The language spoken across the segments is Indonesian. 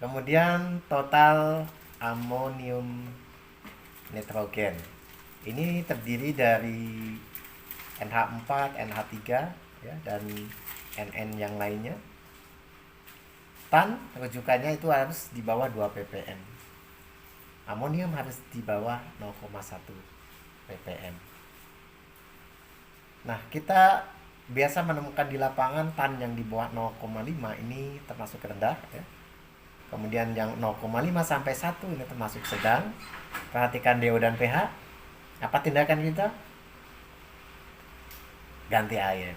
Kemudian total amonium nitrogen. Ini terdiri dari NH4, NH3 ya, dan NN yang lainnya. Tan rujukannya itu harus di bawah 2 ppm. Amonium harus di bawah 0,1 ppm. Nah, kita biasa menemukan di lapangan tan yang di bawah 0,5 ini termasuk rendah ya. Kemudian yang 0,5 sampai 1 ini termasuk sedang. Perhatikan DO dan pH. Apa tindakan kita? Ganti air,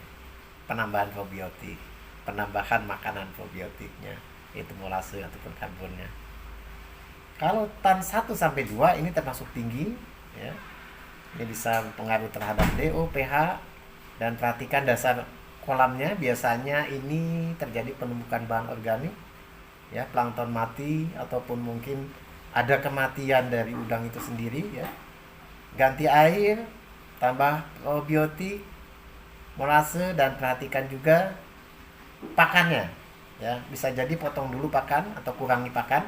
penambahan probiotik, penambahan makanan probiotiknya, yaitu molase ataupun karbonnya. Kalau tan 1 sampai 2 ini termasuk tinggi ya. Ini bisa mempengaruhi terhadap DO, pH, dan perhatikan dasar kolamnya. Biasanya ini terjadi penumbukan bahan organik ya, plankton mati ataupun mungkin ada kematian dari udang itu sendiri ya. Ganti air, tambah probiotik, molase, dan perhatikan juga pakannya ya. Bisa jadi potong dulu pakan atau kurangi pakan.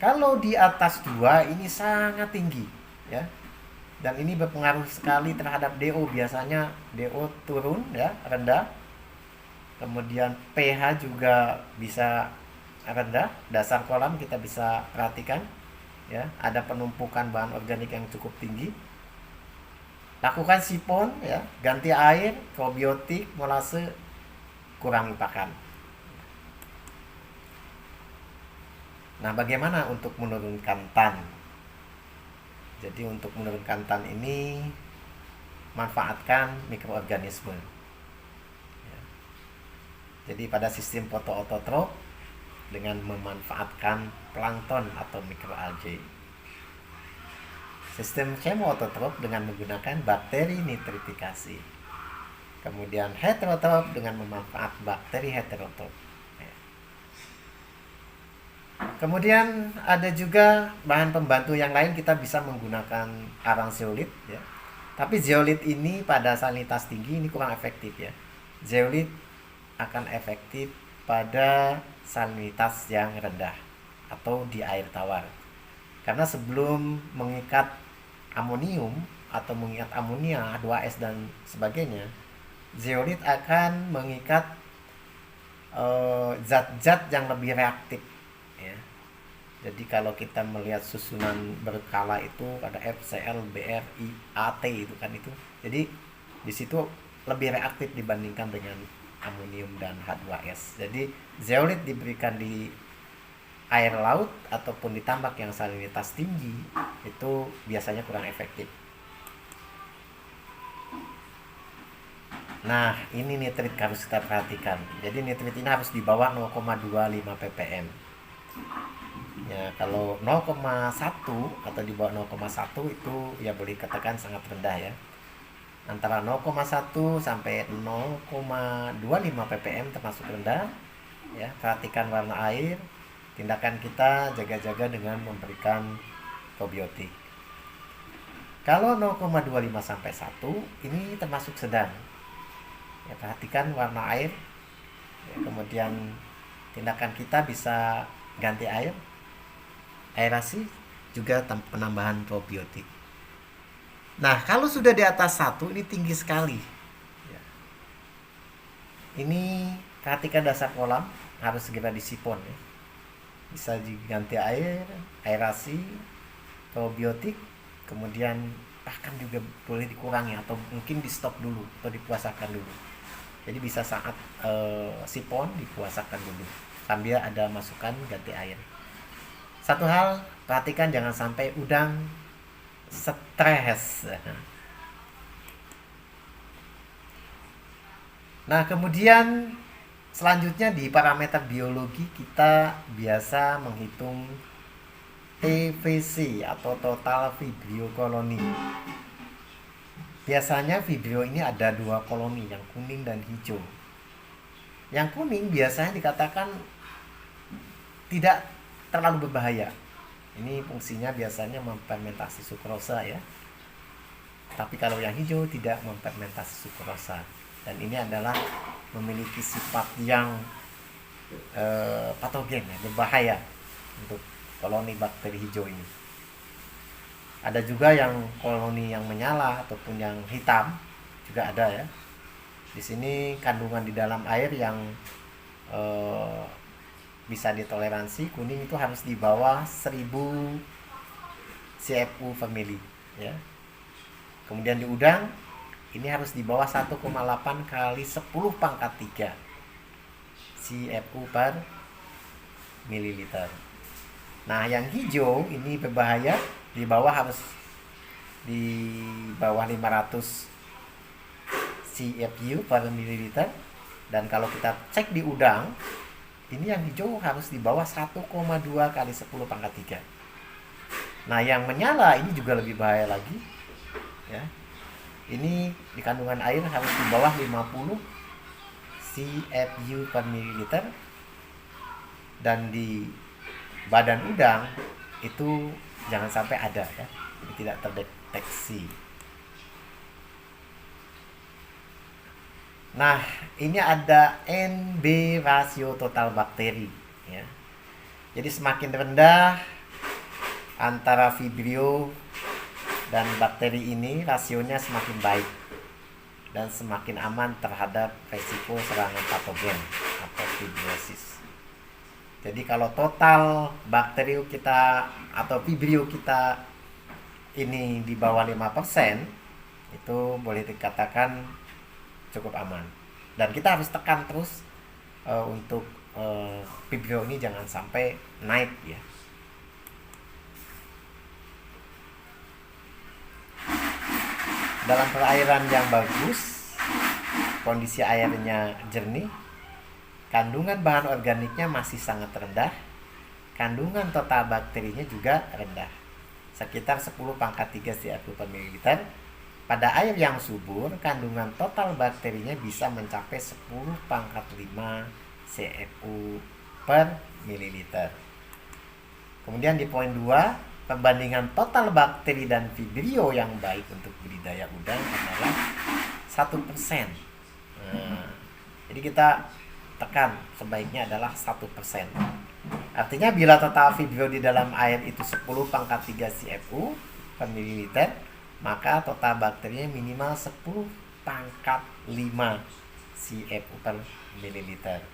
Kalau di atas 2 ini sangat tinggi ya. Dan ini berpengaruh sekali terhadap DO. Biasanya DO turun ya, rendah. Kemudian pH juga bisa rendah. Dasar kolam kita bisa perhatikan ya, ada penumpukan bahan organik yang cukup tinggi. Lakukan sipon ya, ganti air, probiotik, molase, kurangi pakan. Nah, bagaimana untuk menurunkan tan? Jadi untuk menurunkan tan ini manfaatkan mikroorganisme. Ya. Jadi pada sistem fotoautotrop dengan memanfaatkan plankton atau mikroalgae. Sistem chemoautotrop dengan menggunakan bakteri nitrifikasi. Kemudian heterotrop dengan memanfaatkan bakteri heterotrop. Kemudian ada juga bahan pembantu yang lain, kita bisa menggunakan arang zeolit ya. Tapi zeolit ini pada salinitas tinggi ini kurang efektif ya. Zeolit akan efektif pada salinitas yang rendah atau di air tawar. Karena sebelum mengikat amonium atau mengikat amonia, H2S dan sebagainya, zeolit akan mengikat zat-zat yang lebih reaktif. Jadi kalau kita melihat susunan berkala itu ada FCl, Br, I, AT itu kan itu. Jadi di situ lebih reaktif dibandingkan dengan amonium dan H2S. Jadi zeolit diberikan di air laut ataupun di tambak yang salinitas tinggi itu biasanya kurang efektif. Nah, ini nitrit harus kita perhatikan. Jadi nitrit ini harus di bawah 0,25 ppm. Ya, kalau 0,1 atau di bawah 0,1 itu ya boleh katakan sangat rendah ya. Antara 0,1 sampai 0,25 ppm termasuk rendah ya. Perhatikan warna air. Tindakan kita jaga-jaga dengan memberikan probiotik. Kalau 0,25 sampai 1 ini termasuk sedang. Ya, perhatikan warna air. Ya, kemudian tindakan kita bisa ganti air, aerasi, juga penambahan probiotik. Nah, kalau sudah di atas 1 ini tinggi sekali ya. Ini perhatikan dasar kolam harus segera disipon ya. Bisa diganti air, aerasi, probiotik, kemudian pakan juga boleh dikurangi atau mungkin di stop dulu atau dipuasakan dulu. Jadi bisa saat sipon dipuasakan dulu sambil ada masukan ganti air. Satu hal, perhatikan jangan sampai udang stres. Nah, kemudian selanjutnya di parameter biologi kita biasa menghitung TVC atau total vibrio koloni. Biasanya vibrio ini ada 2 koloni, yang kuning dan hijau. Yang kuning biasanya dikatakan tidak terlalu berbahaya. Ini fungsinya biasanya memfermentasi sukrosa ya. Tapi kalau yang hijau tidak memfermentasi sukrosa. Dan ini adalah memiliki sifat yang patogen ya, berbahaya untuk koloni bakteri hijau ini. Ada juga yang koloni yang menyala ataupun yang hitam juga ada ya. Di sini kandungan di dalam air yang eh, bisa ditoleransi kuning itu harus di bawah 1000 CFU family ya. Kemudian di udang ini harus di bawah 1,8 kali 10 pangkat 3 CFU per mililiter. Nah, yang hijau ini berbahaya, di bawah harus di bawah 500 CFU per mililiter. Dan kalau kita cek di udang, ini yang hijau harus di bawah 1,2 kali 10 pangkat 3. Nah, yang menyala ini juga lebih bahaya lagi ya. Ini di kandungan air harus di bawah 50 CFU per mililiter, dan di badan udang itu jangan sampai ada ya, ini tidak terdeteksi. Nah, ini ada NB rasio total bakteri ya. Jadi semakin rendah antara Vibrio dan bakteri ini, rasionya semakin baik dan semakin aman terhadap resiko serangan patogen atau fibriosis. Jadi kalau total bakteri kita atau Vibrio kita ini di bawah 5%, itu boleh dikatakan cukup aman. Dan kita harus tekan terus untuk Vibrio ini jangan sampai naik ya. Dalam perairan yang bagus, kondisi airnya jernih, kandungan bahan organiknya masih sangat rendah, kandungan total bakterinya juga rendah, sekitar 10 pangkat 3 CFU per mililiter. Pada air yang subur, kandungan total bakterinya bisa mencapai 10 pangkat 5 CFU per mililiter. Kemudian di poin 2, perbandingan total bakteri dan Vibrio yang baik untuk budidaya udang adalah 1%. Nah, jadi kita tekan sebaiknya adalah 1%. Artinya bila total Vibrio di dalam air itu 10 pangkat 3 CFU per mililiter, maka total bakterinya minimal 10 pangkat 5 CFU per mililiter.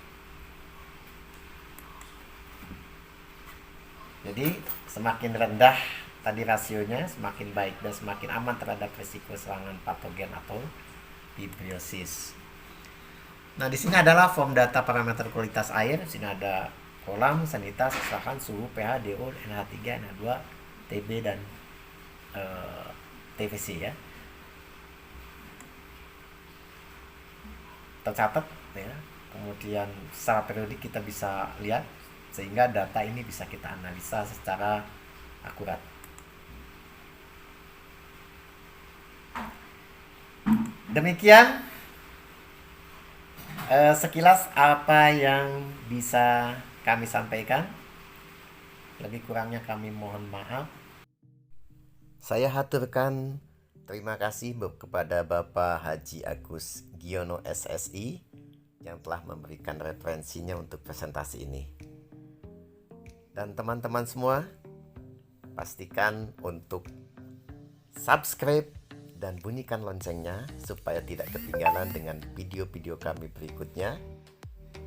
Jadi semakin rendah tadi rasionya, semakin baik dan semakin aman terhadap risiko serangan patogen atau fibriosis. Nah, di sini adalah form data parameter kualitas air. Di sini ada kolam, sanititas, keselamatan, suhu, pH, DO, NH3, NH2, TB dan TVC ya. Tercatat ya. Kemudian secara periodik kita bisa lihat, sehingga data ini bisa kita analisa secara akurat. Demikian sekilas apa yang bisa kami sampaikan. Lebih kurangnya kami mohon maaf. Saya haturkan terima kasih kepada Bapak Haji Agus Giono SSI yang telah memberikan referensinya untuk presentasi ini. Dan teman-teman semua, pastikan untuk subscribe dan bunyikan loncengnya supaya tidak ketinggalan dengan video-video kami berikutnya.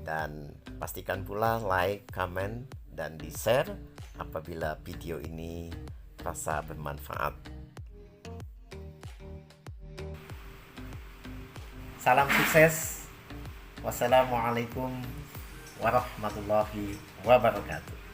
Dan pastikan pula like, comment, dan di-share apabila video ini terasa bermanfaat. Salam sukses. Wassalamualaikum warahmatullahi wabarakatuh.